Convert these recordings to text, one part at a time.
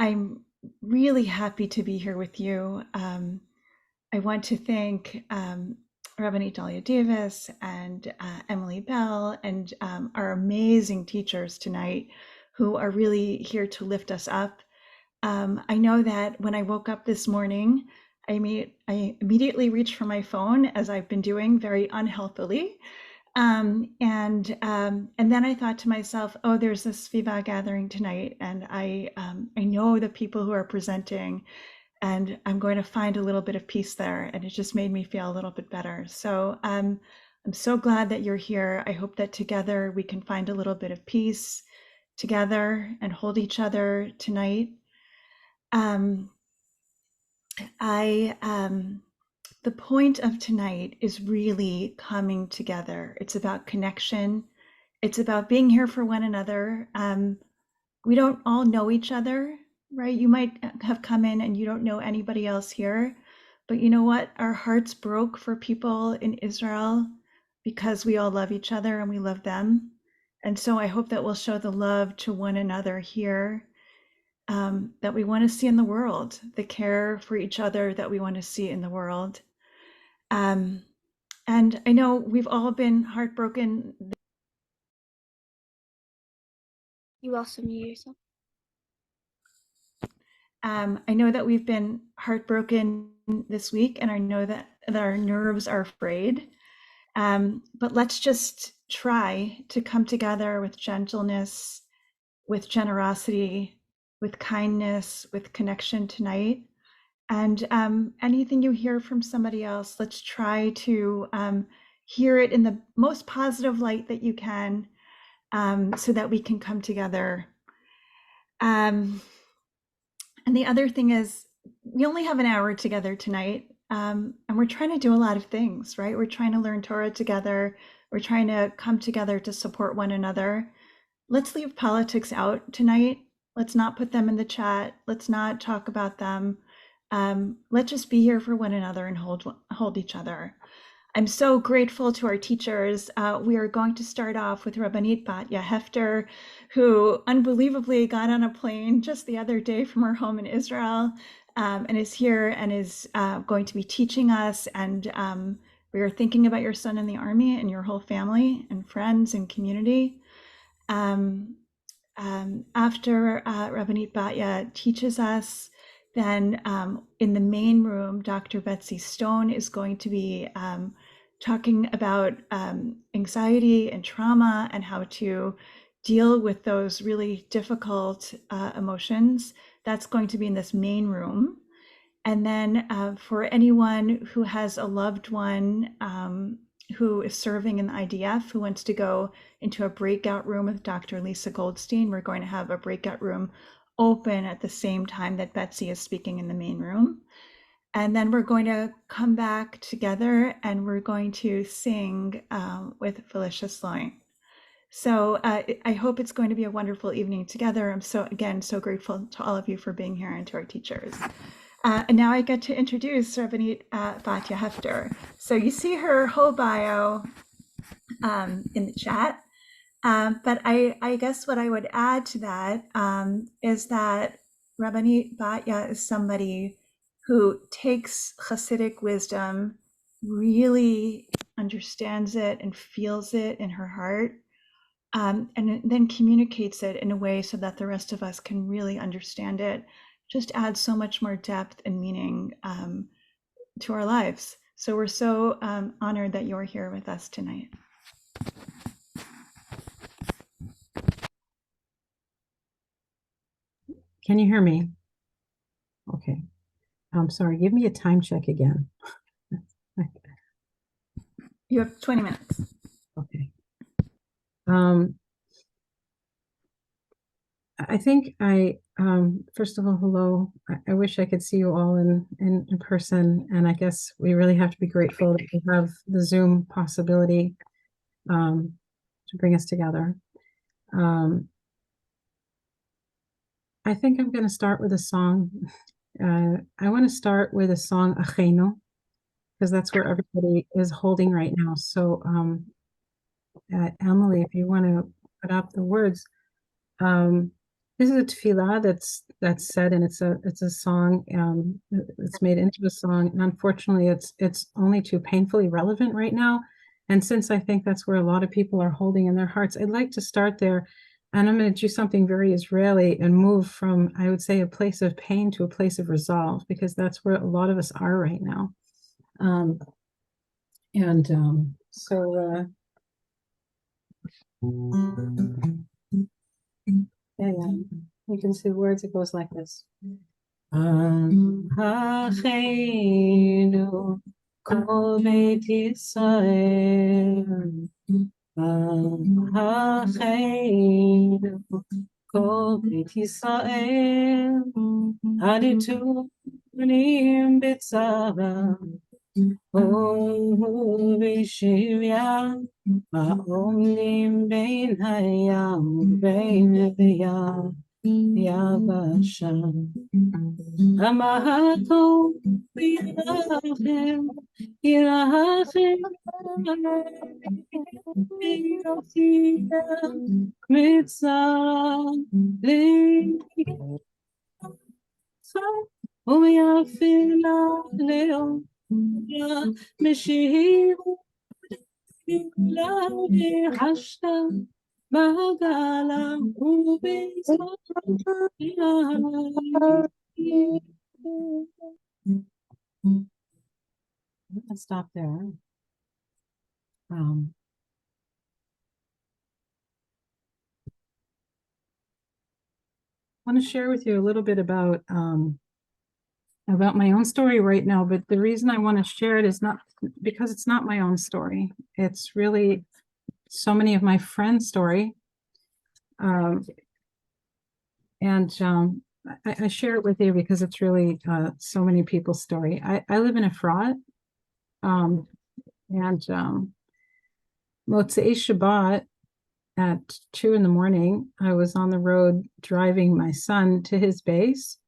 I'm really happy to be here with you. I want to thank Rabbanit Batya Davis and Emily Bell and our amazing teachers tonight who are really here to lift us up. I know that when I woke up this morning, I immediately reached for my phone, as I've been doing very unhealthily. And then I thought to myself, oh, there's a SVIVAH gathering tonight, and I know the people who are presenting, and I'm going to find a little bit of peace there, and it just made me feel a little bit better. So I'm so glad that you're here. I hope that together we can find a little bit of peace together and hold each other tonight. The point of tonight is really coming together. It's about connection. It's about being here for one another. We don't all know each other, right? You might have come in and you don't know anybody else here, but you know what? Our hearts broke for people in Israel because we all love each other and we love them. And so I hope that we'll show the love to one another here that we want to see in the world, the care for each other that we want to see in the world. And I know we've all been heartbroken. You also mute yourself. I know that we've been heartbroken this week, and I know that our nerves are frayed. But let's just try to come together with gentleness, with generosity, with kindness, with connection tonight. And anything you hear from somebody else, let's try to hear it in the most positive light that you can, so that we can come together. And the other thing is, we only have an hour together tonight, and we're trying to do a lot of things, right? We're trying to learn Torah together. We're trying to come together to support one another. Let's leave politics out tonight. Let's not put them in the chat. Let's not talk about them. Let's just be here for one another and hold each other. I'm so grateful to our teachers. We are going to start off with Rabbanit Batya Hefter, who unbelievably got on a plane just the other day from her home in Israel, and is here and is going to be teaching us. And we are thinking about your son in the army and your whole family and friends and community. After Rabbanit Batya teaches us, then in the main room, Dr. Betsy Stone is going to be talking about anxiety and trauma and how to deal with those really difficult emotions. That's going to be in this main room. And then for anyone who has a loved one who is serving in the IDF, who wants to go into a breakout room with Dr. Lisa Goldstein, we're going to have a breakout room open at the same time that Betsy is speaking in the main room. And then we're going to come back together and we're going to sing with Felicia Sloin. So I hope it's going to be a wonderful evening together. I'm so grateful to all of you for being here and to our teachers. And now I get to introduce Rabbanit Batya Hefter. So you see her whole bio in the chat. But I guess what I would add to that is that Rabbanit Batya is somebody who takes Hasidic wisdom, really understands it and feels it in her heart, and then communicates it in a way so that the rest of us can really understand it. Just adds so much more depth and meaning to our lives. So we're so honored that you're here with us tonight. Can you hear me? Okay. I'm sorry. Give me a time check again. You have 20 minutes. Okay. I think first of all, hello. I wish I could see you all in person. And I guess we really have to be grateful that we have the Zoom possibility to bring us together. I think I'm going to start with a song. I want to start with a song, Achenu, because that's where everybody is holding right now. So Emily, if you want to put up the words. This is a tefillah that's said, and it's a song. It's made into a song, and unfortunately, it's only too painfully relevant right now. And since I think that's where a lot of people are holding in their hearts, I'd like to start there. And I'm going to do something very Israeli and move from, I would say, a place of pain to a place of resolve, because that's where a lot of us are right now. So yeah, you can see the words. It goes like this. Acheinu kol Beit Yisrael, Acheinu kol Beit Yisrael, הנתונים בצרה ובשביה, העומדים בין הים ובין ביבשה. המהטוב ירחם, ירחם, ויוציאה מצרה ומאפילה לאום משיב לחשת בגלה Let's stop there. I want to share with you a little bit about my own story right now, but the reason I want to share it is not because it's not my own story. It's really so many of my friends' story. I share it with you because it's really so many people's story. I live in Efrat, and Motzei Shabbat at 2 a.m, I was on the road driving my son to his base.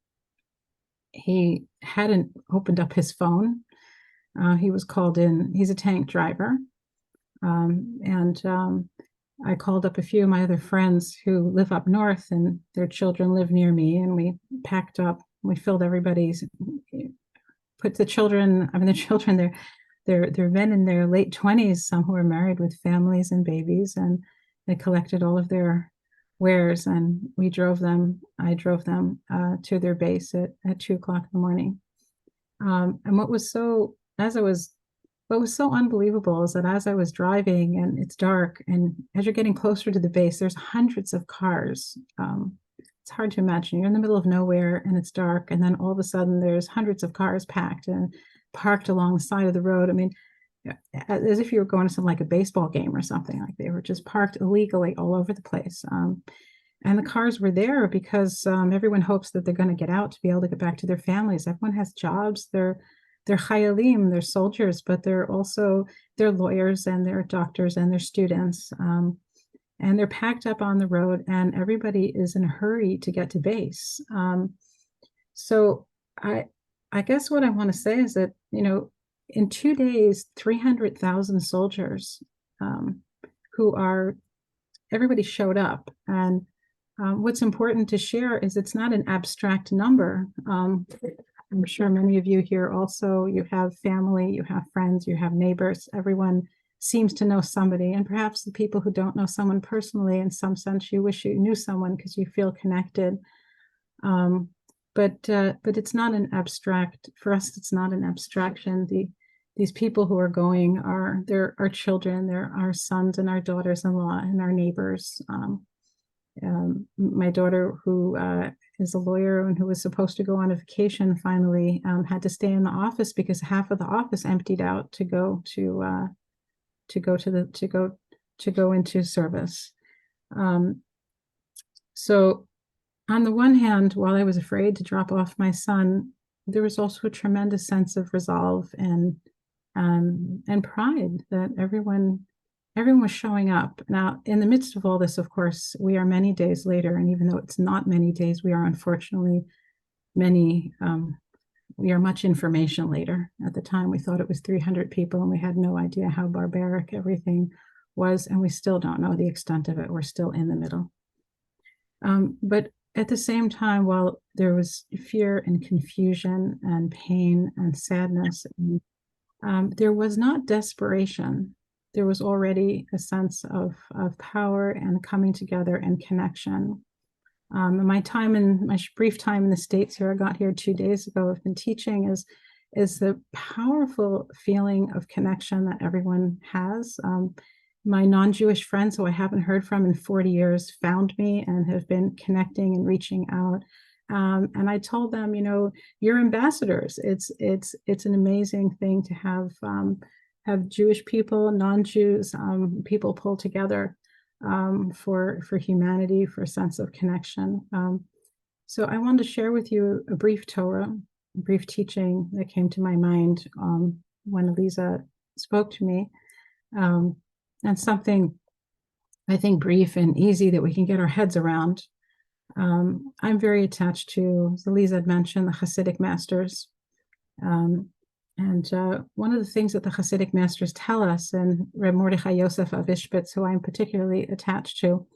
He hadn't opened up his phone. He was called in. He's a tank driver. I called up a few of my other friends who live up north, and their children live near me, and we packed up. We filled put the children, they're men in their late 20s, some who are married with families and babies, and they collected all of their wares, and I drove them to their base at 2 o'clock in the morning. And what was so unbelievable is that as I was driving, and it's dark, and as you're getting closer to the base, there's hundreds of cars. It's hard to imagine. You're in the middle of nowhere and it's dark, and then all of a sudden there's hundreds of cars packed and parked along the side of the road. I mean, as if you were going to some like a baseball game or something. Like they were just parked illegally all over the place. And the cars were there because everyone hopes that they're going to get out to be able to get back to their families. Everyone has jobs. They're chayalim, they're soldiers, but they're lawyers, and they're doctors, and they're students. And they're packed up on the road, and everybody is in a hurry to get to base. So I guess what I want to say is that, in 2 days, 300,000 soldiers everybody showed up. And what's important to share is it's not an abstract number. I'm sure many of you here also, you have family, you have friends, you have neighbors. Everyone seems to know somebody, and perhaps the people who don't know someone personally, in some sense, you wish you knew someone because you feel connected. But it's not an abstract, for us, it's not an abstraction. These people who are going they're our children, they're our sons and our daughters-in-law and our neighbors. My daughter, who is a lawyer and who was supposed to go on a vacation, finally had to stay in the office because half of the office emptied out to go into service. So on the one hand, while I was afraid to drop off my son, there was also a tremendous sense of resolve and pride that everyone was showing up. Now, in the midst of all this, of course, we are many days later, and even though it's not many days, we are unfortunately we are much information later. At the time, we thought it was 300 people, and we had no idea how barbaric everything was, and we still don't know the extent of it. We're still in the middle. But at the same time, while there was fear and confusion and pain and sadness, there was not desperation. There was already a sense of power and coming together and connection. My brief time in the States here, I got here 2 days ago, I've been teaching, is the powerful feeling of connection that everyone has. My non-Jewish friends who I haven't heard from in 40 years found me and have been connecting and reaching out. And I told them, you're ambassadors. It's an amazing thing to have Jewish people, non-Jews, people pull together for humanity, for a sense of connection. So I wanted to share with you a brief Torah, a brief teaching that came to my mind when Lisa spoke to me, and something I think brief and easy that we can get our heads around. I'm very attached to, as Lisa had mentioned, the Hasidic masters. And one of the things that the Hasidic masters tell us, and Reb Mordechai Yosef Avishbitz, who I'm particularly attached to,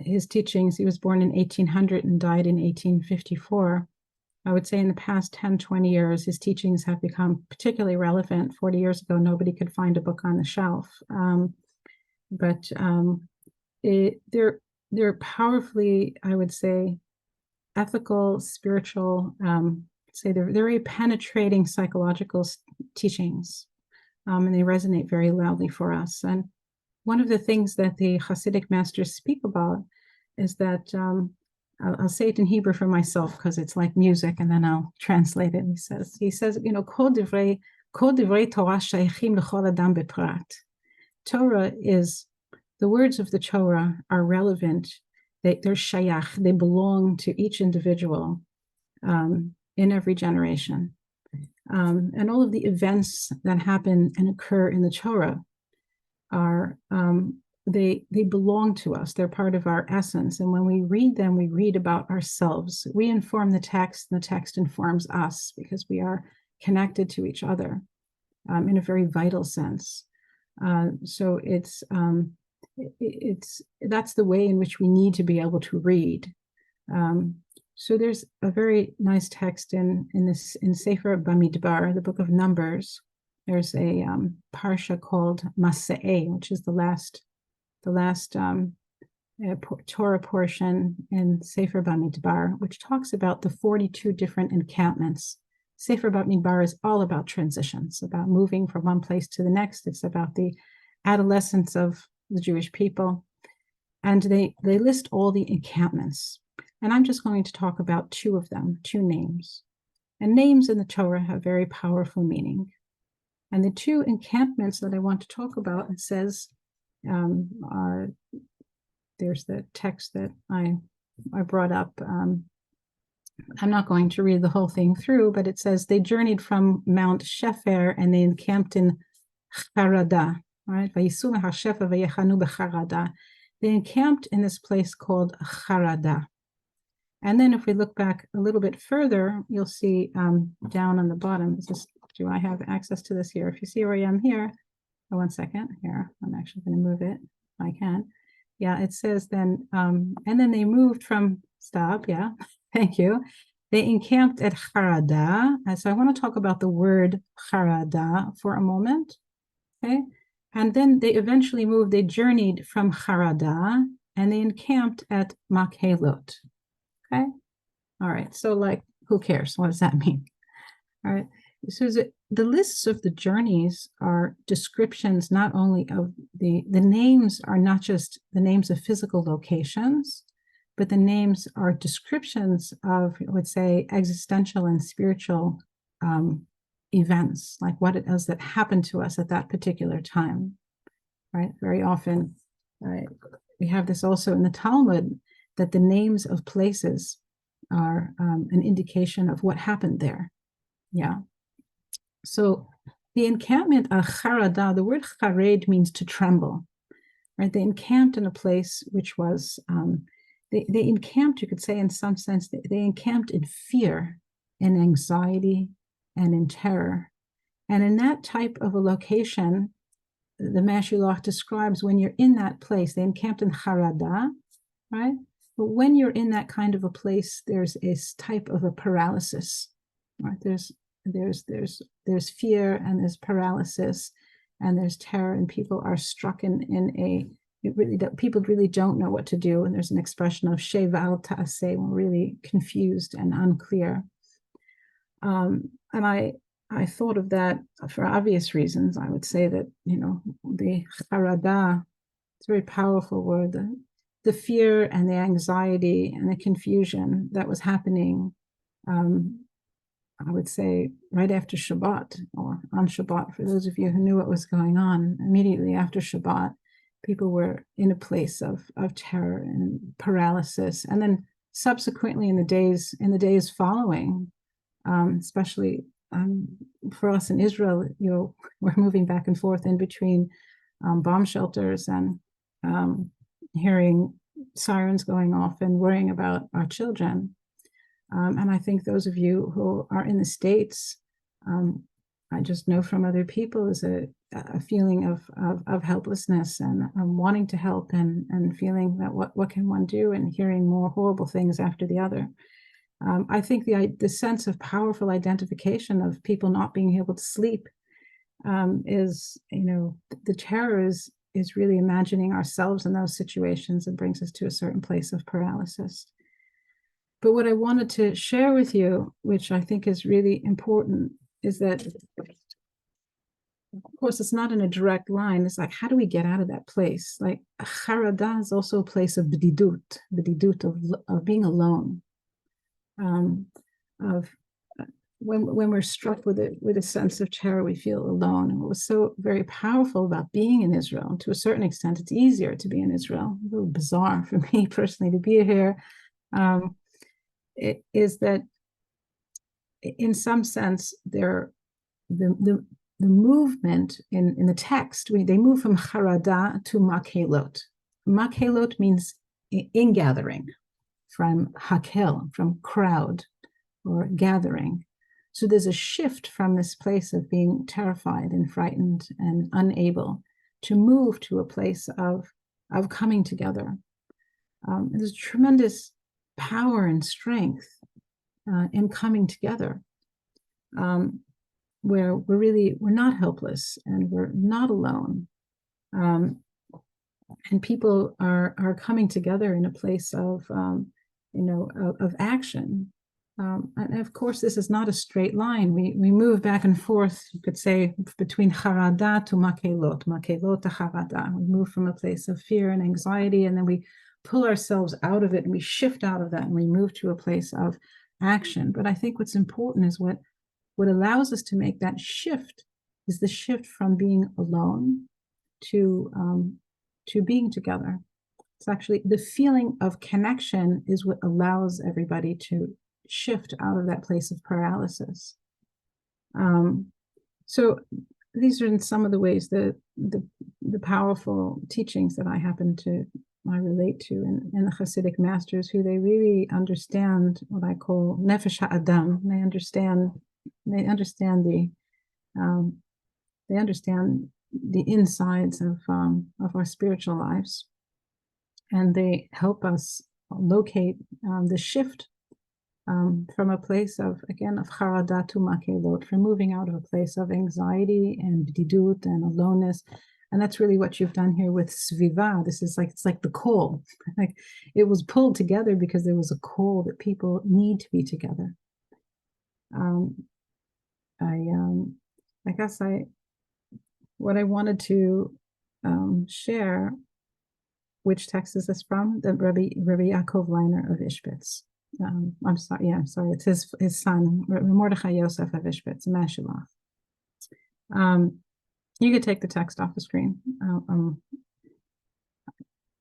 his teachings, he was born in 1800 and died in 1854. I would say in the past 10, 20 years, his teachings have become particularly relevant. 40 years ago, nobody could find a book on the shelf. But they're powerfully, I would say, ethical, spiritual, say they're very penetrating psychological teachings, and they resonate very loudly for us. And one of the things that the Hasidic masters speak about is that, I'll say it in Hebrew for myself because it's like music, and then I'll translate it. He says, kol divrei Torah shayachim l'chol adam beprat. Torah is, the words of the Torah are relevant. They're shayach, they belong to each individual in every generation. And all of the events that happen and occur in the Torah are, they belong to us. They're part of our essence. And when we read them, we read about ourselves. We inform the text, and the text informs us because we are connected to each other in a very vital sense. So that's the way in which we need to be able to read. So there's a very nice text in Sefer Bamidbar, the book of Numbers. There's a parsha called Masa'eh, which is the last Torah portion in Sefer Bamidbar, which talks about the 42 different encampments. Sefer Bamidbar is all about transitions, about moving from one place to the next. It's about the adolescence of the Jewish people. And they list all the encampments. And I'm just going to talk about two of them, two names. And names in the Torah have very powerful meaning. And the two encampments that I want to talk about, it says, there's the text that I brought up. I'm not going to read the whole thing through, but it says they journeyed from Mount Shefer and they encamped in Charada. Right? They encamped in this place called Charada. And then if we look back a little bit further, you'll see down on the bottom, do I have access to this here? If you see where I am here, oh, 1 second, here, I'm actually going to move it, if I can. Yeah, it says then, and then they moved from, thank you. They encamped at Charada. And so I want to talk about the word Charada for a moment, okay? And then they eventually they journeyed from Charada, and they encamped at Makhelot. Okay. All right. So, who cares? What does that mean? All right. So the lists of the journeys are descriptions not only of the names are not just the names of physical locations, but the names are descriptions of, let's say, existential and spiritual events, like what it is that happened to us at that particular time. Right. Very often, we have this also in the Talmud, that the names of places are an indication of what happened there. Yeah. So the encampment of Charada, the word chared means to tremble, right? They encamped in a place which was, they encamped, you could say in some sense, they encamped in fear, in anxiety, and in terror. And in that type of a location, the Mashulach describes when you're in that place, they encamped in Charada, right? But when you're in that kind of a place, there's a type of a paralysis, right? There's fear, and there's paralysis, and there's terror, and people are struck in a, it really, that people really don't know what to do. And there's an expression of sheval ta'aseh, when we're really confused and unclear. And I thought of that for obvious reasons. I would say that, the charada, it's a very powerful word. The fear and the anxiety and the confusion that was happening, I would say right after Shabbat, or on Shabbat, for those of you who knew what was going on, immediately after Shabbat, people were in a place of terror and paralysis. And then subsequently in the days following, especially for us in Israel, we're moving back and forth in between bomb shelters and hearing sirens going off and worrying about our children. And I think those of you who are in the States, I just know from other people, is a feeling of helplessness and wanting to help, and feeling that what can one do, and hearing more horrible things after the other. I think the sense of powerful identification of people not being able to sleep is, the terror is really imagining ourselves in those situations, and brings us to a certain place of paralysis. But what I wanted to share with you, which I think is really important, is that, of course, it's not in a direct line. It's like, how do we get out of that place? Like, charada is also a place of b'didut, of being alone, of when we're struck with a sense of terror, we feel alone. And what was so very powerful about being in Israel, to a certain extent, it's easier to be in Israel, a little bizarre for me personally to be here, it is that in some sense, the movement in the text, they move from charada to makelot. Makelot means ingathering, from hakel, from crowd or gathering. So there's a shift from this place of being terrified and frightened and unable to move to a place of coming together. There's tremendous power and strength in coming together, where we're not helpless, and we're not alone, and people are coming together in a place of action. And of course, this is not a straight line. We move back and forth, you could say, between charada to makelot to charada. We move from a place of fear and anxiety, and then we pull ourselves out of it, and we shift out of that, and we move to a place of action. But I think what's important is what allows us to make that shift is the shift from being alone to being together. It's actually the feeling of connection is what allows everybody to shift out of that place of paralysis. So these are some of the ways that the powerful teachings that I relate to in the Hasidic masters, who they really understand what I call nefesh ha'adam. They understand the insides of our spiritual lives, and they help us locate the shift from a place of charada to makelot, from moving out of a place of anxiety and b'didut and aloneness. And that's really what you've done here with SVIVAH. It's like the call. Like, it was pulled together because there was a call that people need to be together. What I wanted to share, which text is this from? The Rabbi Yaakov Leiner of Ishbitz. I'm sorry. It's his son, Mordechai Yosef of Ishbitz, Mashilach. You could take the text off the screen.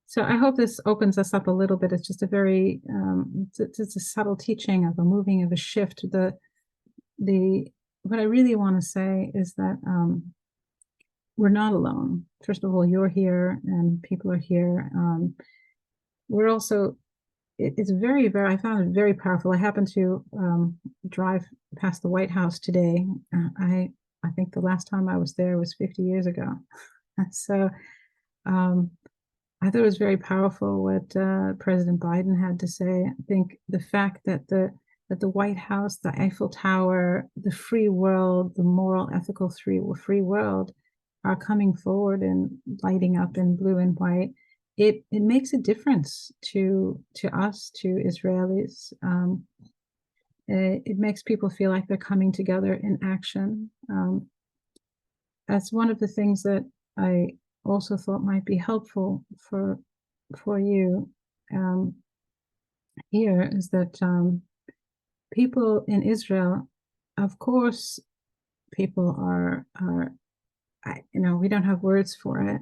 So I hope this opens us up a little bit. It's just a very, it's a subtle teaching of a moving, of a shift. What I really want to say is that we're not alone. First of all, you're here and people are here. We're also, it's very, very, I found it very powerful. I happened to drive past the White House today. I think the last time I was there was 50 years ago. So I thought it was very powerful what President Biden had to say. I think the fact that the White House, the Eiffel Tower, the free world, the moral, ethical free world are coming forward and lighting up in blue and white. It makes a difference to us, to Israelis. It makes people feel like they're coming together in action. That's one of the things that I also thought might be helpful for you here is that people in Israel, of course, people are we don't have words for it.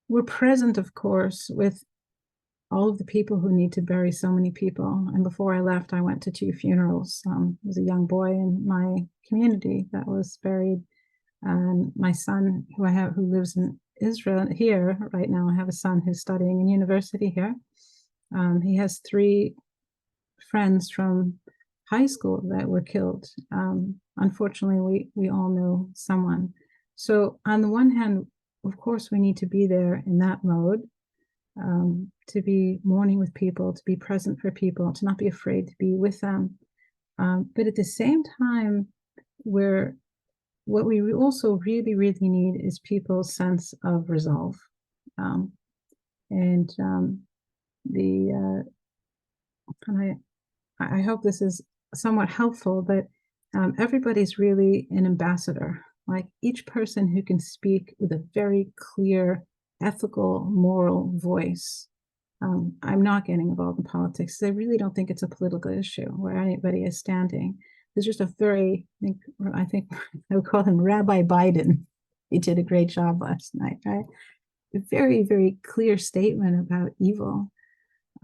We're present, of course, with all of the people who need to bury so many people. And before I left, I went to 2 funerals. There was a young boy in my community that was buried. And my son, who lives in Israel here right now, I have a son who's studying in university here. He has 3 friends from high school that were killed. Unfortunately, we all know someone. So on the one hand, of course, we need to be there in that mode, to be mourning with people, to be present for people, to not be afraid to be with them. But at the same time, what we also really, really need is people's sense of resolve. I hope this is somewhat helpful, but everybody's really an ambassador. Like each person who can speak with a very clear, ethical, moral voice. I'm not getting involved in politics. I really don't think it's a political issue where anybody is standing. There's just a very, I think I would call him Rabbi Biden. He did a great job last night, right? A very, very clear statement about evil.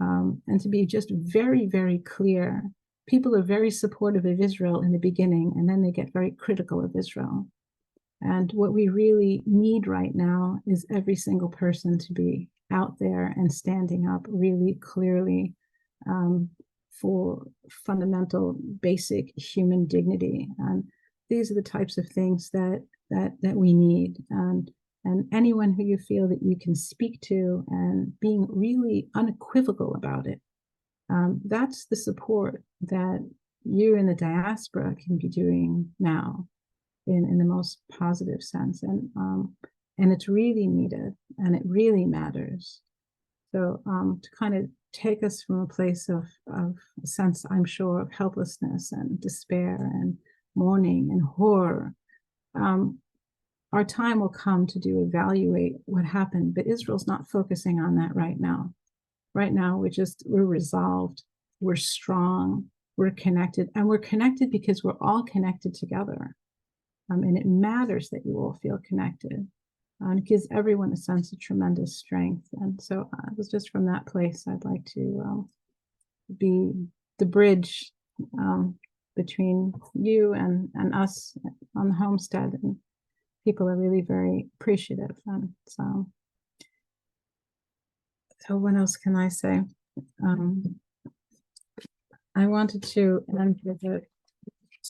And to be just very, very clear. People are very supportive of Israel in the beginning, and then they get very critical of Israel. And what we really need right now is every single person to be out there and standing up really clearly for fundamental, basic human dignity. And these are the types of things that we need. And anyone who you feel that you can speak to and being really unequivocal about it, that's the support that you in the diaspora can be doing now in the most positive sense. And it's really needed and it really matters. So to kind of take us from a place of a sense, I'm sure, of helplessness and despair and mourning and horror, our time will come to evaluate what happened, but Israel's not focusing on that right now. Right now, we're resolved, we're strong, we're connected, and we're connected because we're all connected together. And it matters that you all feel connected. It gives everyone a sense of tremendous strength. And so it was just from that place I'd like to be the bridge between you and us on the homestead. And people are really very appreciative. And so what else can I say? I wanted to end with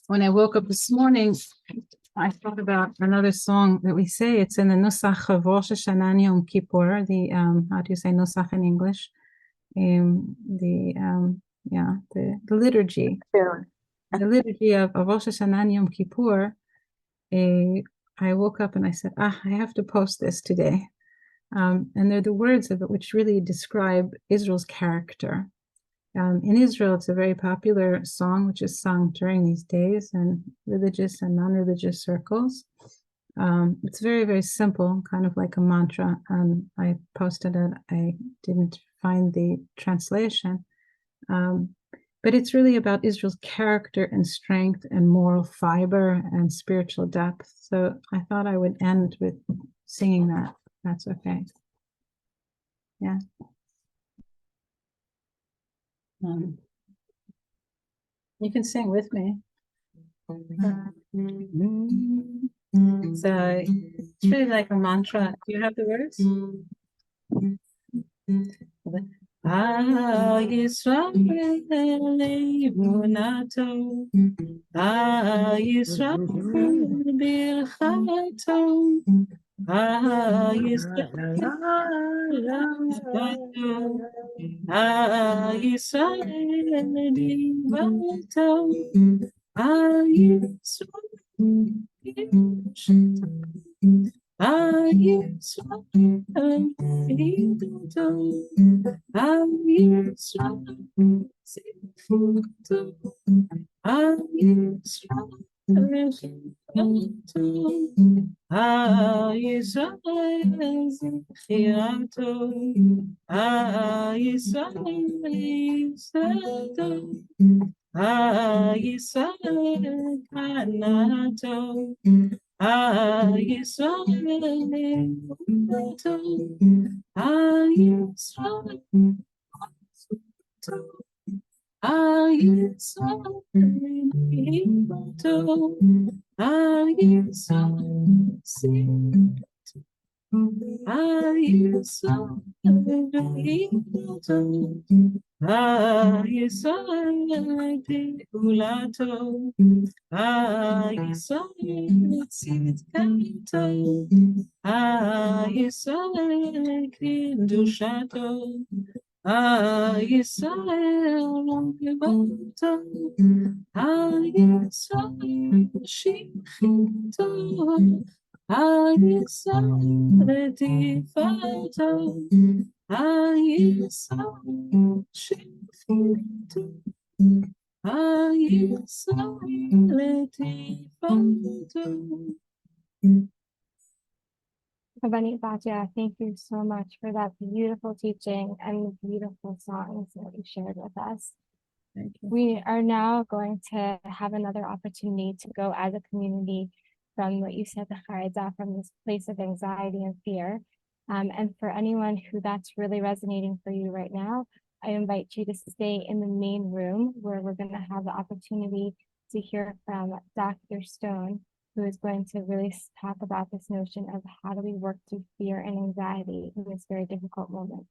when I woke up this morning, I thought about another song that we say. It's in the Nusach of Rosh Hashanah Yom Kippur. The how do you say Nusach in English? The liturgy. The liturgy of Rosh Hashanah Yom Kippur. I woke up and I said, I have to post this today. And they're the words of it which really describe Israel's character. In Israel, it's a very popular song which is sung during these days in religious and non-religious circles. It's very, very simple, kind of like a mantra. I posted it. I didn't find the translation. But it's really about Israel's character and strength and moral fiber and spiritual depth. So I thought I would end with singing that. That's okay. Yeah. You can sing with me. So it's really like a mantra. Do you have the words? Yisrael Emunato, Yisrael Birchato, Rabbanit Batya, thank you so much for that beautiful teaching and the beautiful songs that you shared with us. Thank you. We are now going to have another opportunity to go as a community from what you said, the Charedah, from this place of anxiety and fear. And for anyone who that's really resonating for you right now, I invite you to stay in the main room where we're going to have the opportunity to hear from Dr. Stone, who is going to really talk about this notion of how do we work through fear and anxiety in this very difficult moment.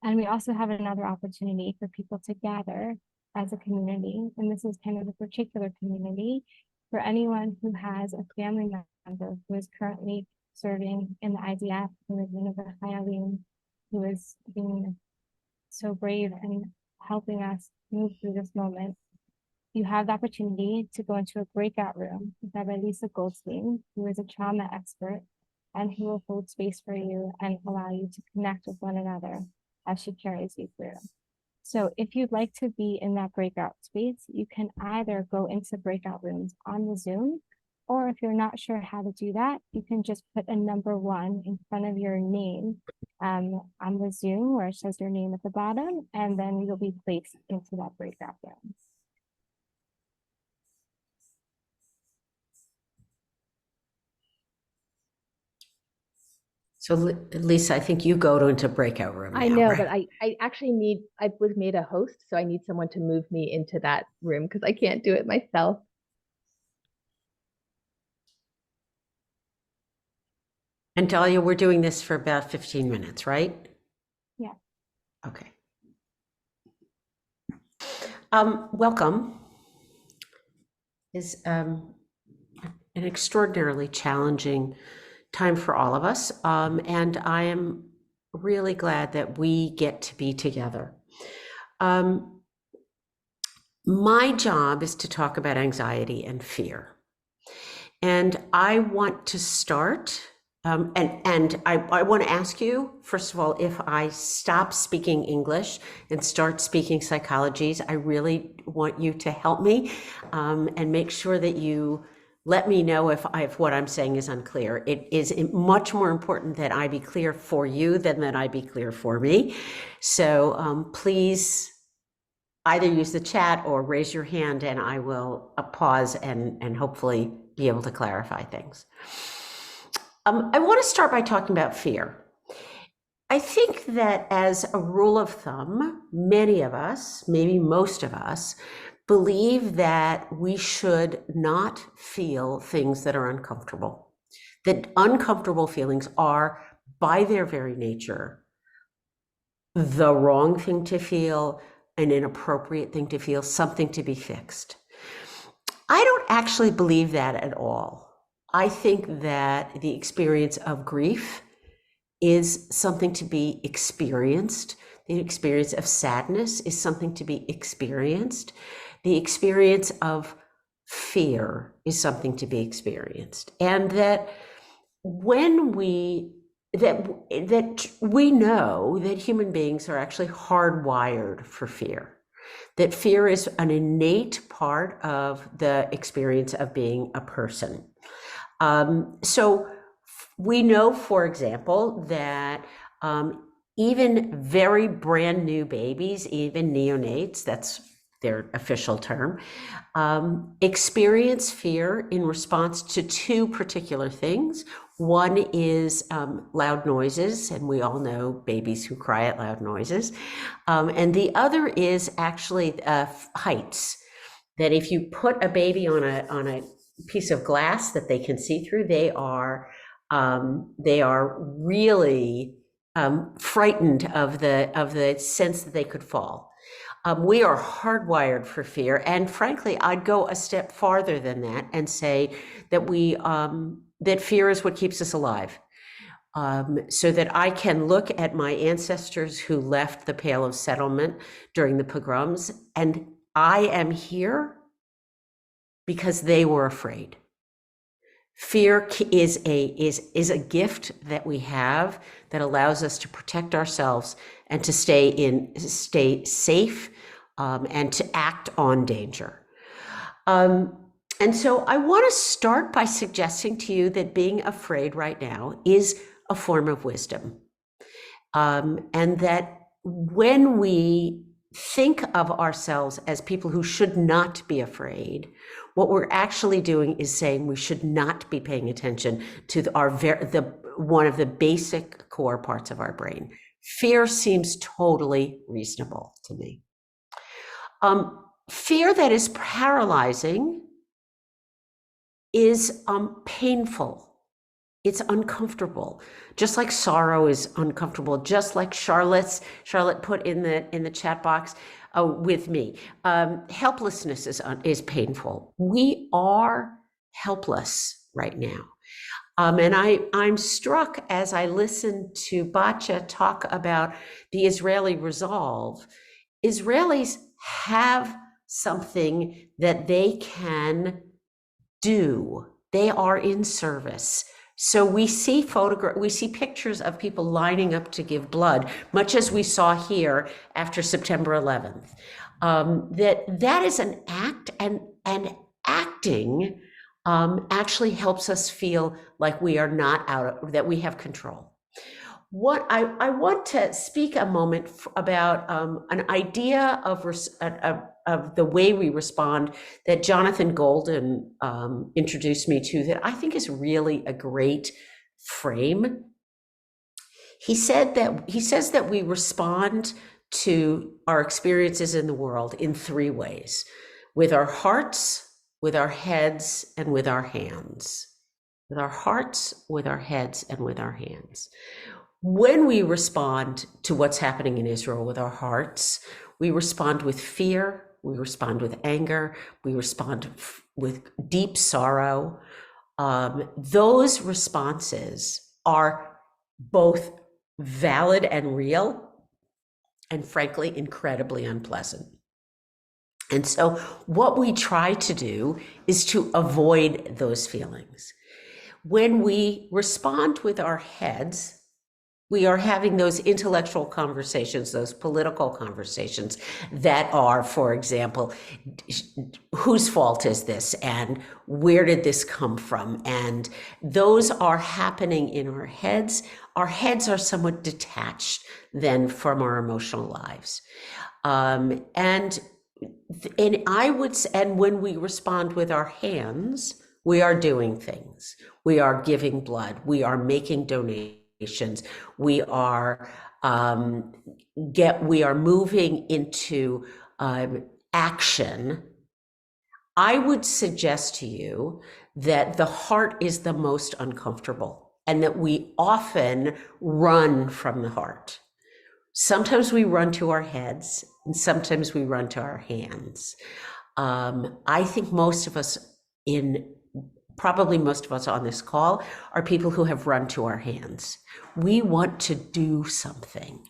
And we also have another opportunity for people to gather as a community. And this is kind of a particular community for anyone who has a family member who is currently serving in the IDF, who is one of the Hayalim, who is being so brave and helping us move through this moment. You have the opportunity to go into a breakout room with Rabbi Lisa Goldstein, who is a trauma expert, and who will hold space for you and allow you to connect with one another as she carries you through. So if you'd like to be in that breakout space, you can either go into breakout rooms on the Zoom, or if you're not sure how to do that, you can just put a number 1 in front of your name on the Zoom where it says your name at the bottom, and then you'll be placed into that breakout room. So Lisa, I think you go into breakout room now, I know, right? but I actually I was made a host, so I need someone to move me into that room because I can't do it myself. And Dahlia, we're doing this for about 15 minutes, right? Yeah. Okay. Welcome. Is an extraordinarily challenging time for all of us. And I am really glad that we get to be together. My job is to talk about anxiety and fear. And I want to start, and I want to ask you, first of all, if I stop speaking English and start speaking psychologies, I really want you to help me and make sure that you let me know if what I'm saying is unclear. It is much more important that I be clear for you than that I be clear for me. So please either use the chat or raise your hand and I will pause and hopefully be able to clarify things. I want to start by talking about fear. I think that as a rule of thumb, many of us, maybe most of us, believe that we should not feel things that are uncomfortable. That uncomfortable feelings are, by their very nature, the wrong thing to feel, an inappropriate thing to feel, something to be fixed. I don't actually believe that at all. I think that the experience of grief is something to be experienced. The experience of sadness is something to be experienced. The experience of fear is something to be experienced. And that when we know that human beings are actually hardwired for fear, that fear is an innate part of the experience of being a person. So we know, for example, that even very brand new babies, even neonates, that's their official term, experience fear in response to two particular things. One is loud noises, and we all know babies who cry at loud noises. And the other is actually heights, that if you put a baby on a piece of glass that they can see through, they are really frightened of the sense that they could fall. We are hardwired for fear, and frankly, I'd go a step farther than that and say that that fear is what keeps us alive. So that I can look at my ancestors who left the Pale of Settlement during the pogroms, and I am here because they were afraid. Fear is a gift that we have that allows us to protect ourselves and to stay safe, and to act on danger. And so I want to start by suggesting to you that being afraid right now is a form of wisdom. And that when we think of ourselves as people who should not be afraid, what we're actually doing is saying we should not be paying attention to one of the basic core parts of our brain. Fear seems totally reasonable to me. Fear that is paralyzing is painful. It's uncomfortable, just like sorrow is uncomfortable, just like Charlotte put in the chat box with me. Helplessness is painful. We are helpless right now. And I'm struck as I listen to Batya talk about the Israeli resolve. Israelis have something that they can do. They are in service. So we see pictures of people lining up to give blood, much as we saw here after September 11th. That is an act, and acting actually helps us feel like we are not that we have control. What I want to speak a moment about an idea of the way we respond that Jonathan Golden introduced me to, that I think is really a great frame. He says that we respond to our experiences in the world in three ways: with our hearts, with our heads, and with our hands. With our hearts, with our heads, and with our hands. When we respond to what's happening in Israel with our hearts, we respond with fear, we respond with anger, we respond with deep sorrow. Those responses are both valid and real, and frankly, incredibly unpleasant. And so what we try to do is to avoid those feelings. When we respond with our heads, we are having those intellectual conversations, those political conversations that are, for example, whose fault is this? And where did this come from? And those are happening in our heads. Our heads are somewhat detached then from our emotional lives. And when we respond with our hands, we are doing things. We are giving blood. We are making donations. We are moving into action. I would suggest to you that the heart is the most uncomfortable, and that we often run from the heart. Sometimes we run to our heads, and sometimes we run to our hands. I think most of us in probably most of us on this call are people who have run to our hands. We want to do something.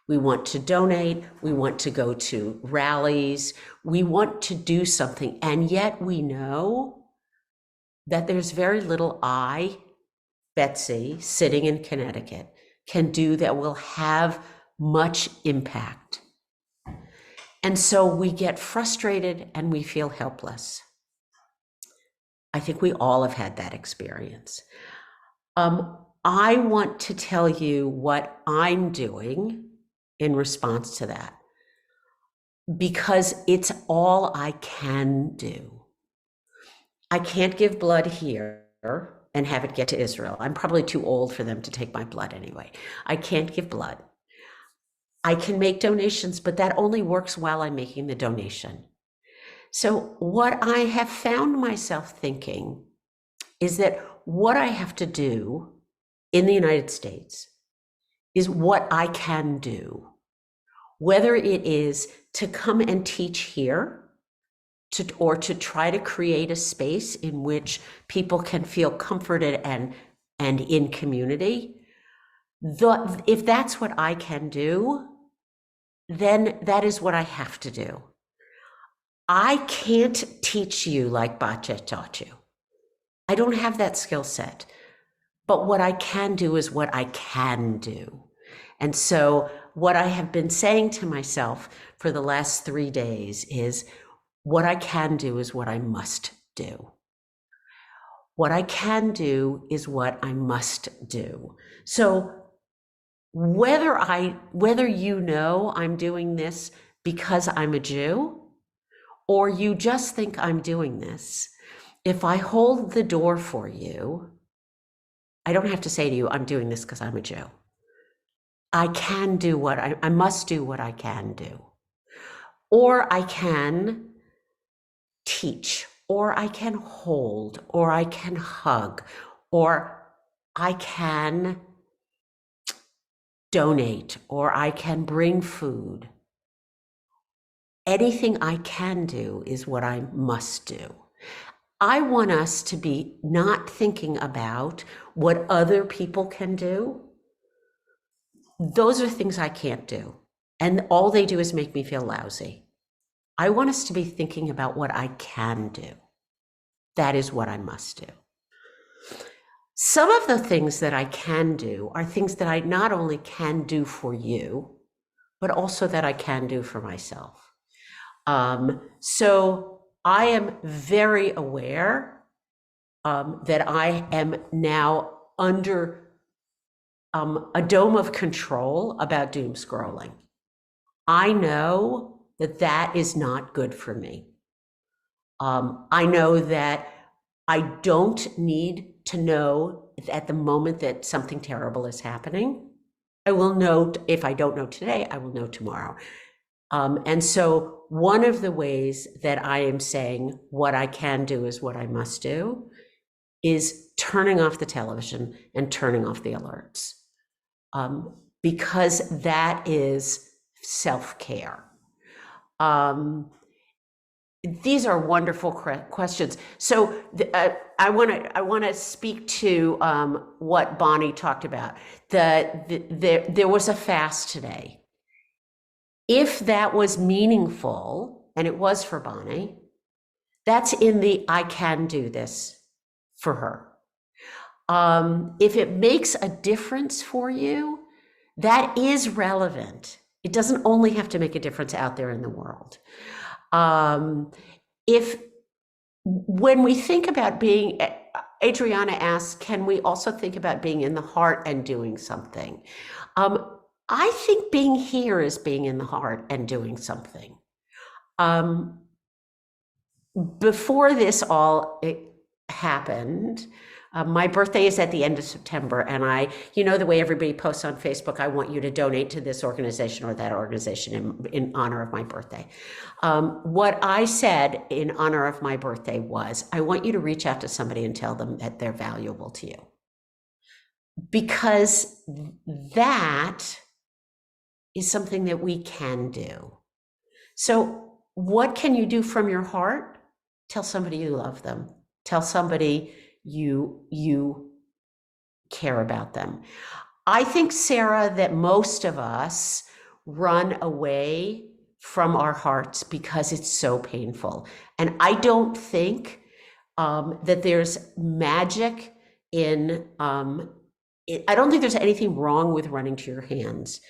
We want to donate. We want to go to rallies. We want to do something. And yet we know that there's very little I, Betsy, sitting in Connecticut, can do that will have much impact. And so we get frustrated and we feel helpless. I think we all have had that experience. I want to tell you what I'm doing in response to that, because it's all I can do. I can't give blood here and have it get to Israel. I'm probably too old for them to take my blood anyway. I can't give blood. I can make donations, but that only works while I'm making the donation. So what I have found myself thinking is that what I have to do in the United States is what I can do, whether it is to come and teach here, or to try to create a space in which people can feel comforted and in community. If that's what I can do, then that is what I have to do. I can't teach you like Batya taught you. I don't have that skill set. But what I can do is what I can do. And so what I have been saying to myself for the last 3 days is, what I can do is what I must do. What I can do is what I must do. So whether you know I'm doing this because I'm a Jew, or you just think I'm doing this, if I hold the door for you, I don't have to say to you, I'm doing this because I'm a Jew. I can do what I must do what I can do. Or I can teach, or I can hold, or I can hug, or I can donate, or I can bring food. Anything I can do is what I must do. I want us to be not thinking about what other people can do. Those are things I can't do. And all they do is make me feel lousy. I want us to be thinking about what I can do. That is what I must do. Some of the things that I can do are things that I not only can do for you, but also that I can do for myself. So I am very aware that I am now under a dome of control about doom scrolling. I know that that is not good for me. I know that I don't need to know at the moment that something terrible is happening. I will know, if I don't know today, I will know tomorrow. And so one of the ways that I am saying what I can do is what I must do is turning off the television and turning off the alerts, because that is self-care. These are wonderful questions. So I want to speak to what Bonnie talked about. There was a fast today. If that was meaningful, and it was for Bonnie, that's in the I can do this for her. If it makes a difference for you, that is relevant. It doesn't only have to make a difference out there in the world. When we think about being, Adriana asks, can we also think about being in the heart and doing something? I think being here is being in the heart and doing something. Before this all happened, my birthday is at the end of September, and you know the way everybody posts on Facebook, I want you to donate to this organization or that organization in honor of my birthday. What I said in honor of my birthday was, I want you to reach out to somebody and tell them that they're valuable to you. Because that is something that we can do. So what can you do from your heart? Tell somebody you love them. Tell somebody you care about them. I think, Sarah, that most of us run away from our hearts because it's so painful. And I don't think that there's magic in, I don't think there's anything wrong with running to your hands.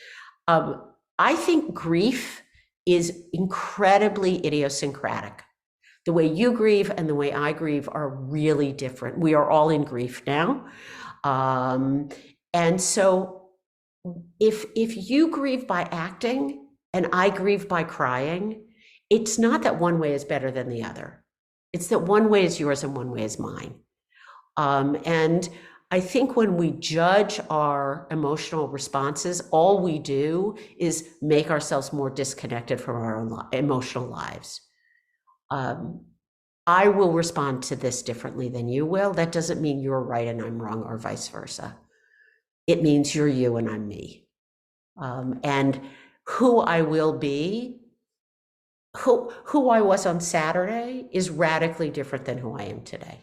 I think grief is incredibly idiosyncratic. The way you grieve and the way I grieve are really different. We are all in grief now. And so if you grieve by acting and I grieve by crying, it's not that one way is better than the other. It's that one way is yours and one way is mine. And I think when we judge our emotional responses, all we do is make ourselves more disconnected from our own emotional lives. I will respond to this differently than you will. That doesn't mean you're right and I'm wrong, or vice versa. It means you're you and I'm me. And who I will be, who I was on Saturday is radically different than who I am today.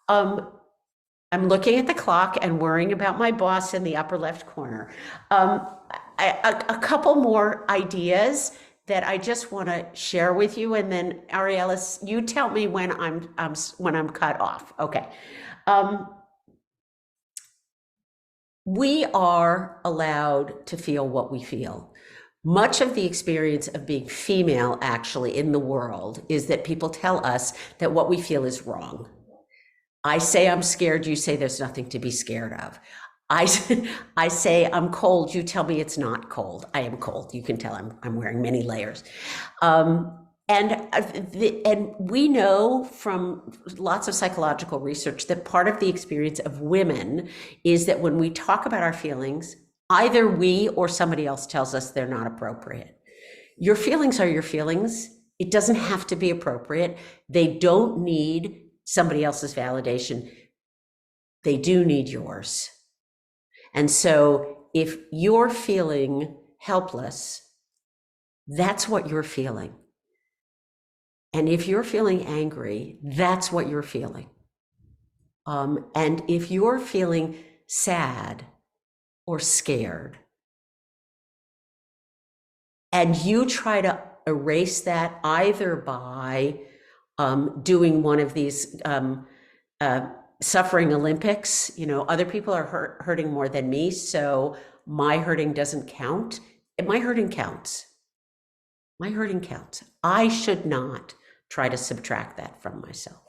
I'm looking at the clock and worrying about my boss in the upper left corner. A couple more ideas that I just want to share with you, and then Ariella, you tell me when I'm cut off. Okay. We are allowed to feel what we feel. Much of the experience of being female actually in the world is that people tell us that what we feel is wrong. I say I'm scared, you say there's nothing to be scared of. I say I'm cold, you tell me it's not cold. I am cold. You can tell I'm wearing many layers. And we know from lots of psychological research that part of the experience of women is that when we talk about our feelings, either we or somebody else tells us they're not appropriate. Your feelings are your feelings. It doesn't have to be appropriate. They don't need somebody else's validation. They do need yours. And so if you're feeling helpless, that's what you're feeling. And if you're feeling angry, that's what you're feeling. And if you're feeling sad or scared, and you try to erase that either by doing one of these suffering Olympics, other people are hurting more than me, so my hurting doesn't count. My hurting counts. My hurting counts. I should not try to subtract that from myself.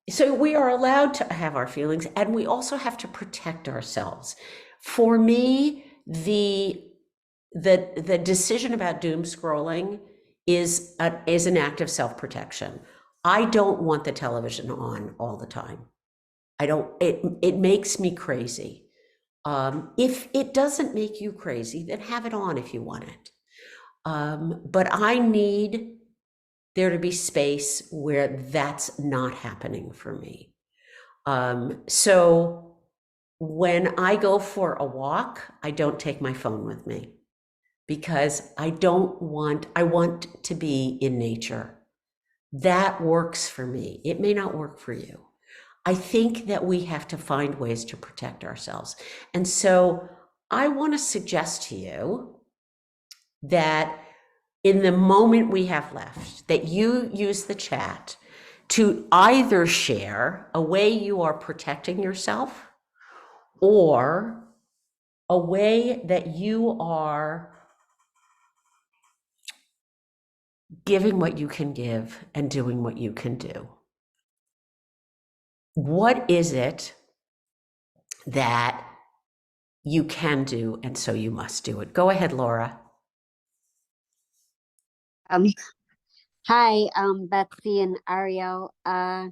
So we are allowed to have our feelings, and we also have to protect ourselves. For me, the decision about doom scrolling is an act of self-protection. I don't want the television on all the time. It makes me crazy. If it doesn't make you crazy, then have it on if you want it. But I need there to be space where that's not happening for me. So when I go for a walk, I don't take my phone with me because I want to be in nature. That works for me. It may not work for you. I think that we have to find ways to protect ourselves. And so I want to suggest to you that in the moment we have left, that you use the chat to either share a way you are protecting yourself or a way that you are giving what you can give and doing what you can do. What is it that you can do and so you must do it? Go ahead, Laura. Hi, Betsy and Ariel. I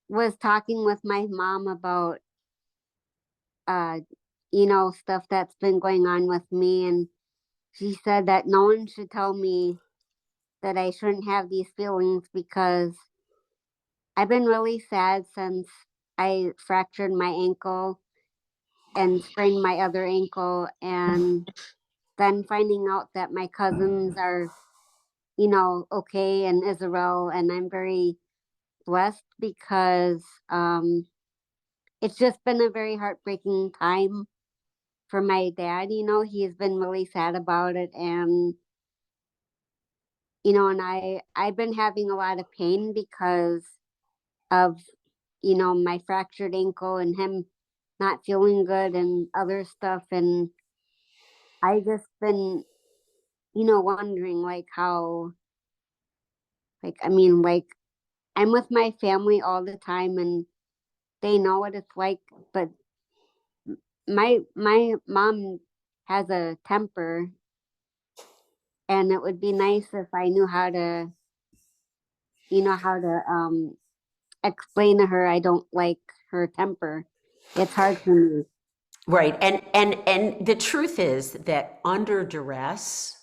was talking with my mom about stuff that's been going on with me, and she said that no one should tell me that I shouldn't have these feelings because I've been really sad since I fractured my ankle and sprained my other ankle, and then finding out that my cousins are okay in Israel, and I'm very blessed because it's just been a very heartbreaking time for my dad. He's been really sad about it, and and I've been having a lot of pain because of my fractured ankle and him not feeling good and other stuff. And I just been wondering like how, like, I mean, like, I'm with my family all the time and they know what it's like, but my mom has a temper, and it would be nice if I knew how to explain to her I don't like her temper. It's hard for me. Right. And the truth is that under duress,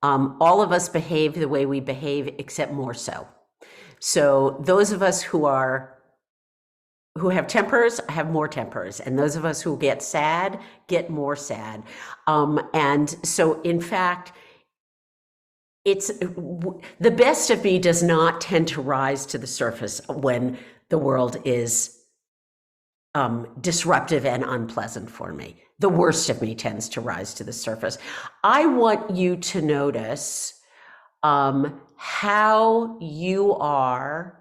all of us behave the way we behave, except more so. So those of us who have tempers have more tempers, and those of us who get sad get more sad. And so, in fact, it's the best of me does not tend to rise to the surface when the world is disruptive and unpleasant for me. The worst of me tends to rise to the surface. I want you to notice how you are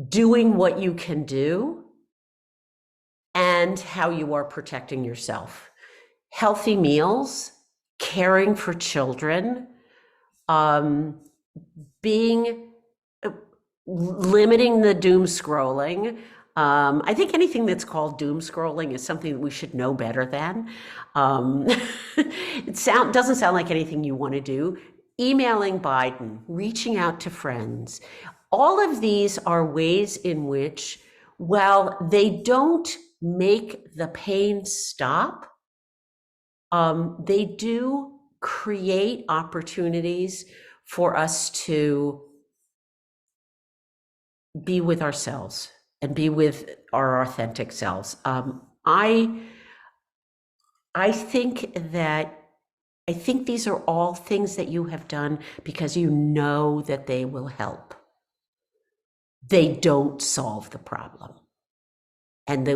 doing what you can do and how you are protecting yourself. Healthy meals, caring for children, limiting the doom scrolling. I think anything that's called doom scrolling is something that we should know better than. It doesn't sound like anything you want to do. Emailing Biden, reaching out to friends. All of these are ways in which, while they don't make the pain stop, they do create opportunities for us to be with ourselves and be with our authentic selves. I think these are all things that you have done because you know that they will help. They don't solve the problem. And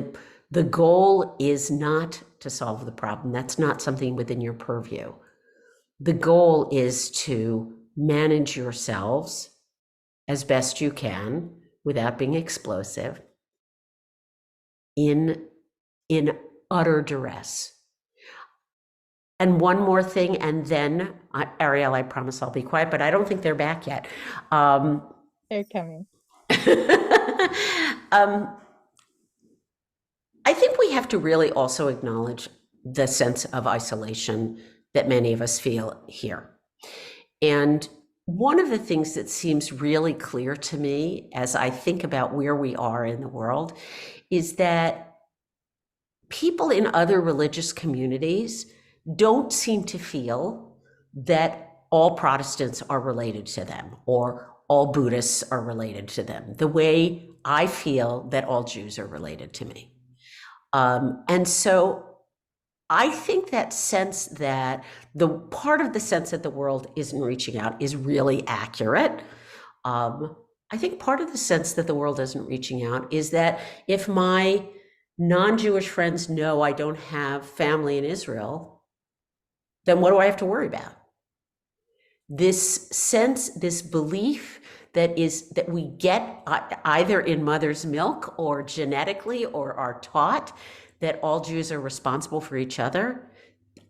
the goal is not to solve the problem. That's not something within your purview. The goal is to manage yourselves as best you can without being explosive in utter duress. And one more thing, and then, Ariel, I promise I'll be quiet, but I don't think they're back yet. They're coming. I think we have to really also acknowledge the sense of isolation that many of us feel here. And one of the things that seems really clear to me as I think about where we are in the world is that people in other religious communities don't seem to feel that all Protestants are related to them or all Buddhists are related to them, the way I feel that all Jews are related to me. And so I think that sense that the part of the sense that the world isn't reaching out is really accurate. I think part of the sense that the world isn't reaching out is that if my non-Jewish friends know I don't have family in Israel, then what do I have to worry about? This sense, this belief that we get either in mother's milk or genetically or are taught that all Jews are responsible for each other,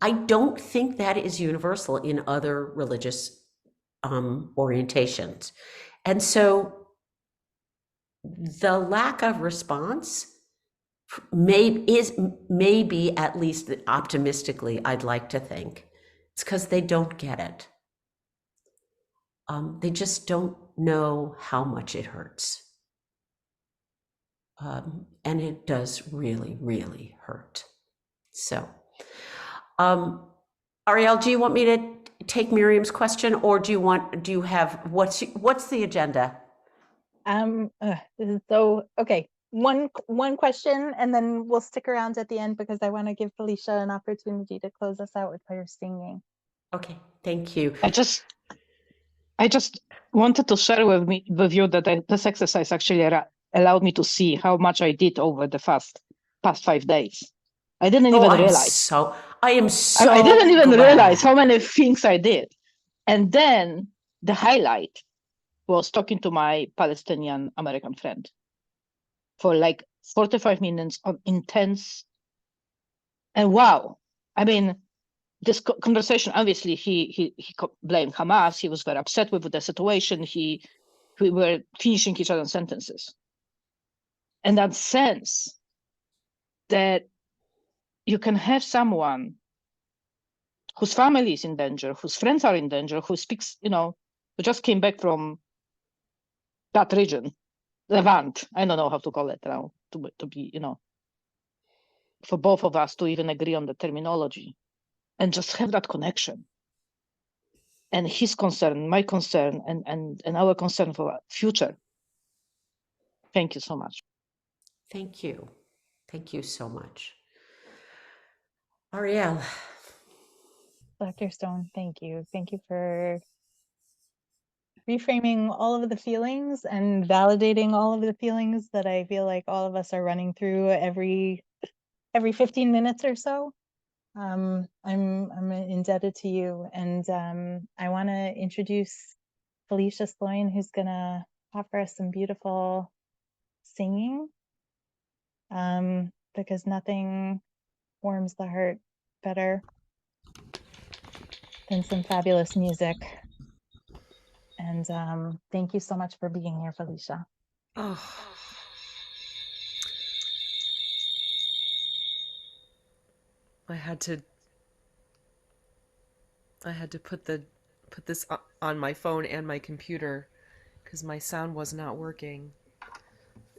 I don't think that is universal in other religious orientations. And so the lack of response may be, at least optimistically, I'd like to think, it's because they don't get it. They just don't know how much it hurts. And it does really, really hurt. So, Ariel, do you want me to take Miriam's question, or do you have, what's the agenda? This is so, okay. One question, and then we'll stick around at the end because I want to give Felicia an opportunity to close us out with her singing. Okay, thank you. I just I just wanted to share with you that this exercise actually allowed me to see how much I did over the past 5 days. I didn't even realize. I am so I didn't even glad. realize how many things I did. And then the highlight was talking to my Palestinian American friend for like 45 minutes of intense. And wow, I mean, this conversation, obviously, he blamed Hamas. He was very upset with the situation. We were finishing each other's sentences. And that sense that you can have someone whose family is in danger, whose friends are in danger, who speaks, who just came back from that region, Levant. I don't know how to call it now, to be, for both of us to even agree on the terminology and just have that connection. And his concern, my concern, and our concern for our future. Thank you so much. Thank you. Thank you so much. Ariel. Dr. Stone, thank you. Thank you for reframing all of the feelings and validating all of the feelings that I feel like all of us are running through every 15 minutes or so. I'm indebted to you, and I want to introduce Felicia Sloin, who's gonna offer us some beautiful singing, because nothing warms the heart better than some fabulous music. And thank you so much for being here, Felicia. Oh. I had to put this on my phone and my computer because my sound was not working.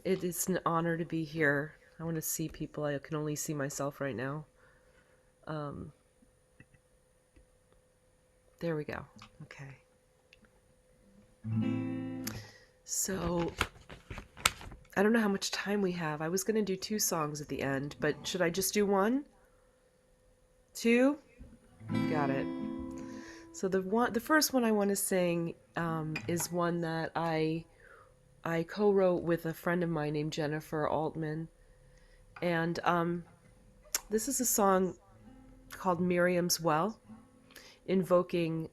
It is an honor to be here. I want to see people. I can only see myself right now. There we go. Okay. So, I don't know how much time we have. I was going to do 2 songs at the end, but should I just do 1? 2? Got it. So the first one I want to sing is one that I co-wrote with a friend of mine named Jennifer Altman, and this is a song called Miriam's Well, invoking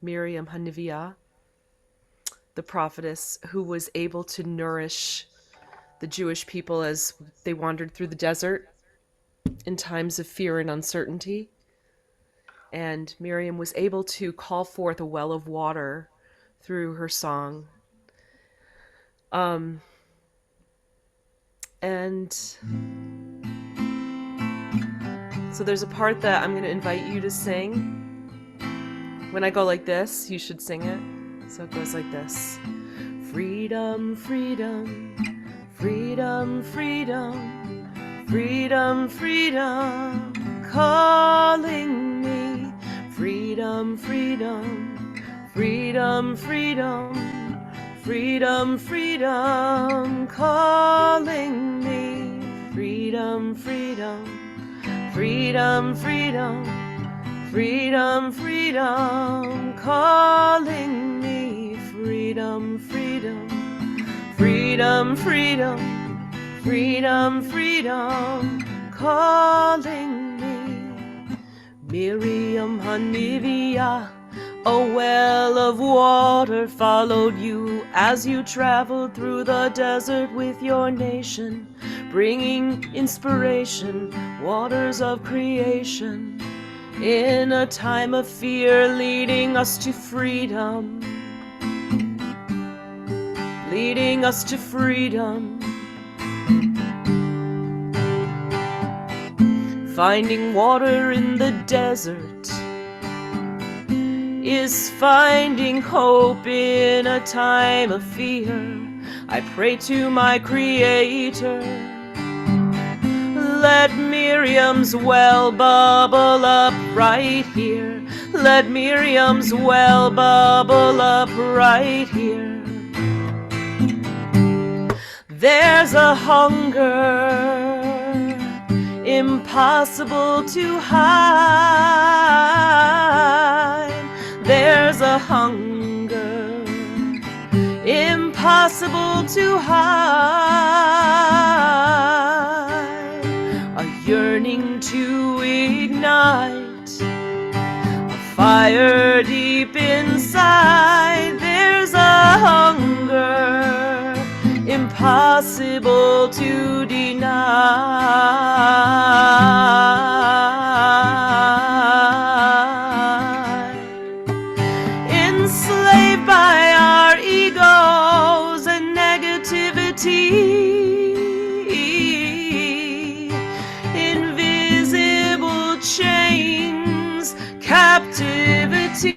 Miriam Haniviyah, the prophetess who was able to nourish the Jewish people as they wandered through the desert in times of fear and uncertainty. And Miriam was able to call forth a well of water through her song. And so there's a part that I'm going to invite you to sing. When I go like this, you should sing it. So it goes like this. Freedom, freedom, freedom, freedom, freedom, freedom, calling me. Freedom, freedom, freedom, freedom, freedom, freedom, calling me. Freedom, freedom, freedom, freedom, freedom, freedom, calling me. Freedom, freedom, freedom, freedom, freedom, freedom, calling me. Miriam Haniviyah, a well of water followed you as you traveled through the desert with your nation, bringing inspiration, waters of creation, in a time of fear, leading us to freedom, leading us to freedom. Finding water in the desert is finding hope in a time of fear. I pray to my Creator, let Miriam's well bubble up right here. Let Miriam's well bubble up right here. There's a hunger impossible to hide. There's a hunger impossible to hide, a yearning to ignite, a fire deep inside. There's a hunger impossible to deny. Enslaved by our egos and negativity, invisible chains, captivity.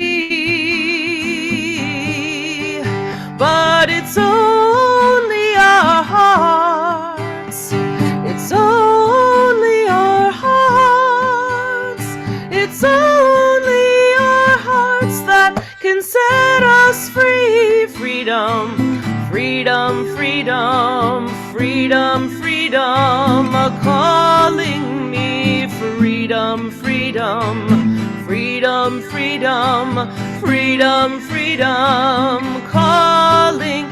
But it's only our hearts, it's only our hearts, it's only our hearts that can set us free. Freedom, freedom, freedom, freedom, freedom, calling me. Freedom, freedom, freedom, freedom, freedom, freedom, calling.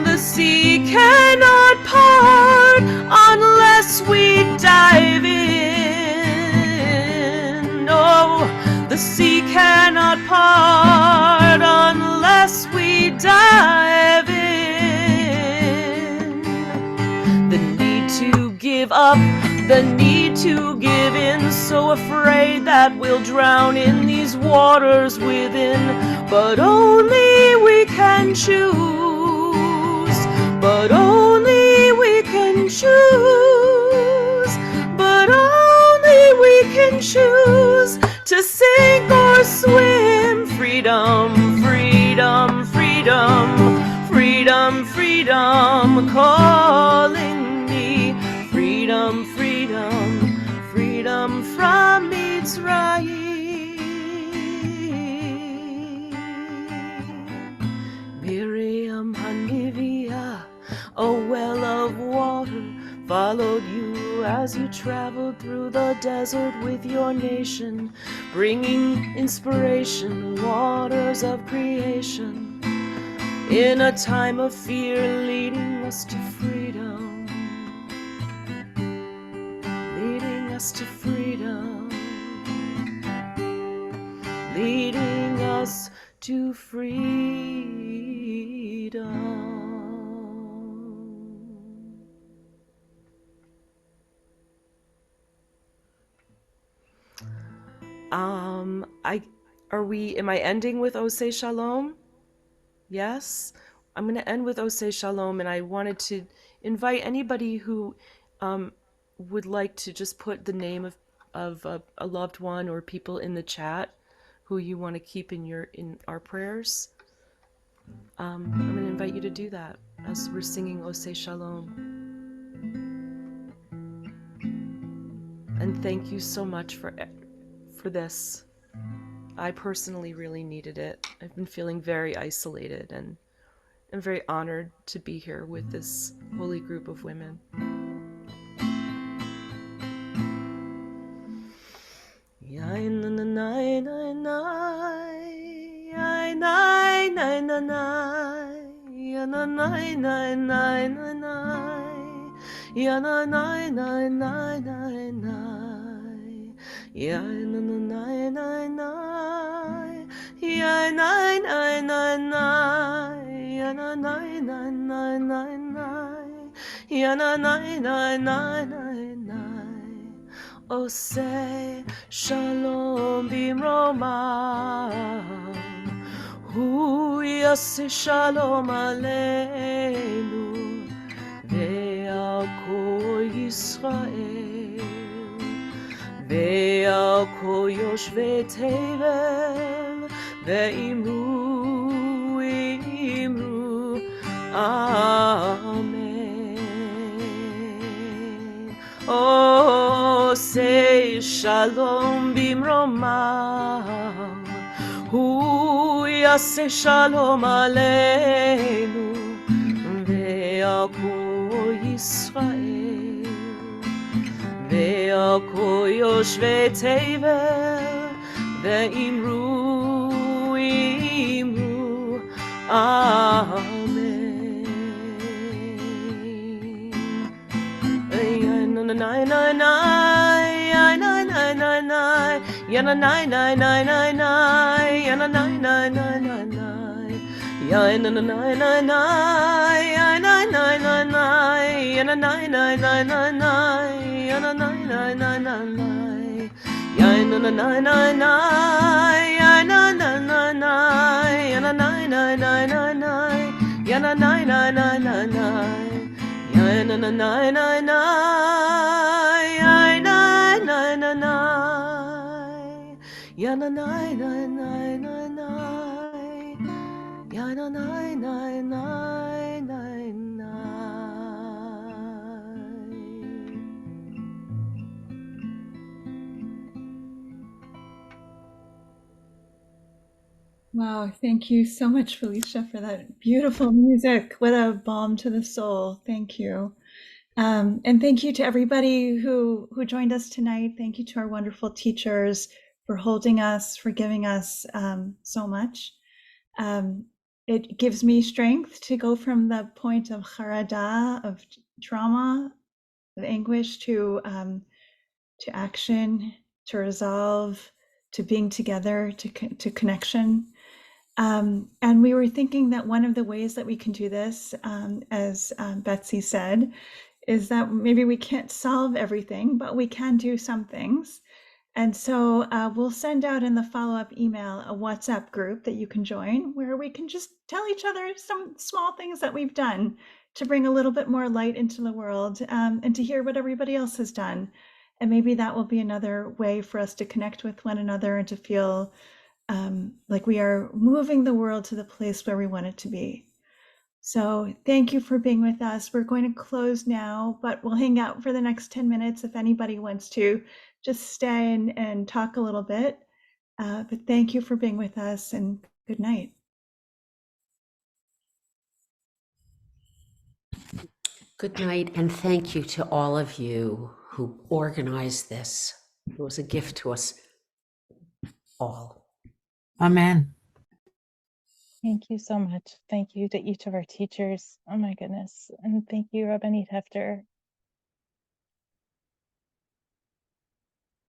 The sea cannot part unless we dive in. No, the sea cannot part unless we dive in. The need to give up, the need to give in, so afraid that we'll drown in these waters within. But only we can choose, but only we can choose, but only we can choose to sink or swim. Freedom, freedom, freedom, freedom, freedom, calling me. Freedom, freedom, freedom from Mitzrayim. Miriam Hanivia, a well of water, followed you as you traveled through the desert with your nation, bringing inspiration, waters of creation, in a time of fear, leading us to freedom, leading us to freedom, leading us to freedom. Am I ending with Oseh Shalom? Yes? I'm going to end with Oseh Shalom, and I wanted to invite anybody who would like to just put the name of a loved one or people in the chat who you want to keep in our prayers. I'm going to invite you to do that as we're singing Oseh Shalom. And thank you so much for this. I personally really needed it. I've been feeling very isolated, and I'm very honored to be here with this holy group of women. Oseh Shalom bimromah, Hu yaseh shalom aleinu, ve'al kol Yisrael, ve'al kol yoshvei tevel, ve'imru, imru, amen. Oseh Shalom bimromah, Hu yaseh shalom aleinu, ve'al kol Yisrael, ve'al kol yoshvei tevel, ve'imru, imru, amen. yana nai nai nai nai nai, yana nai nai nai nai nai, yana nai nai nai, yana nai nai nai, yana nai nai nai nai nai, yana nai nai nai nai nai, yana nai nai nai, yana nai nai nai, yana nai nai nai nai nai, yana nai nai nai nai nai, yana nai nai nai nai, yana nai nai nai, yana nai nai nai nai nai, yana nai nai nai nai nai. Wow, thank you so much, Felicia, for that beautiful music. What a balm to the soul. Thank you. And thank you to everybody who joined us tonight. Thank you to our wonderful teachers for holding us, for giving us so much. It gives me strength to go from the point of charada, of trauma, of anguish, to action, to resolve, to being together, to connection. And we were thinking that one of the ways that we can do this, as Betsy said, is that maybe we can't solve everything, but we can do some things. And so we'll send out in the follow-up email a WhatsApp group that you can join, where we can just tell each other some small things that we've done to bring a little bit more light into the world, and to hear what everybody else has done. And maybe that will be another way for us to connect with one another and to feel like we are moving the world to the place where we want it to be. So thank you for being with us. We're going to close now, but we'll hang out for the next 10 minutes if anybody wants to just stay and talk a little bit. But thank you for being with us, and good night. Good night, and thank you to all of you who organized this. It was a gift to us all. Amen. Thank you so much. Thank you to each of our teachers. Oh my goodness. And thank you, Rabbanit Hefter.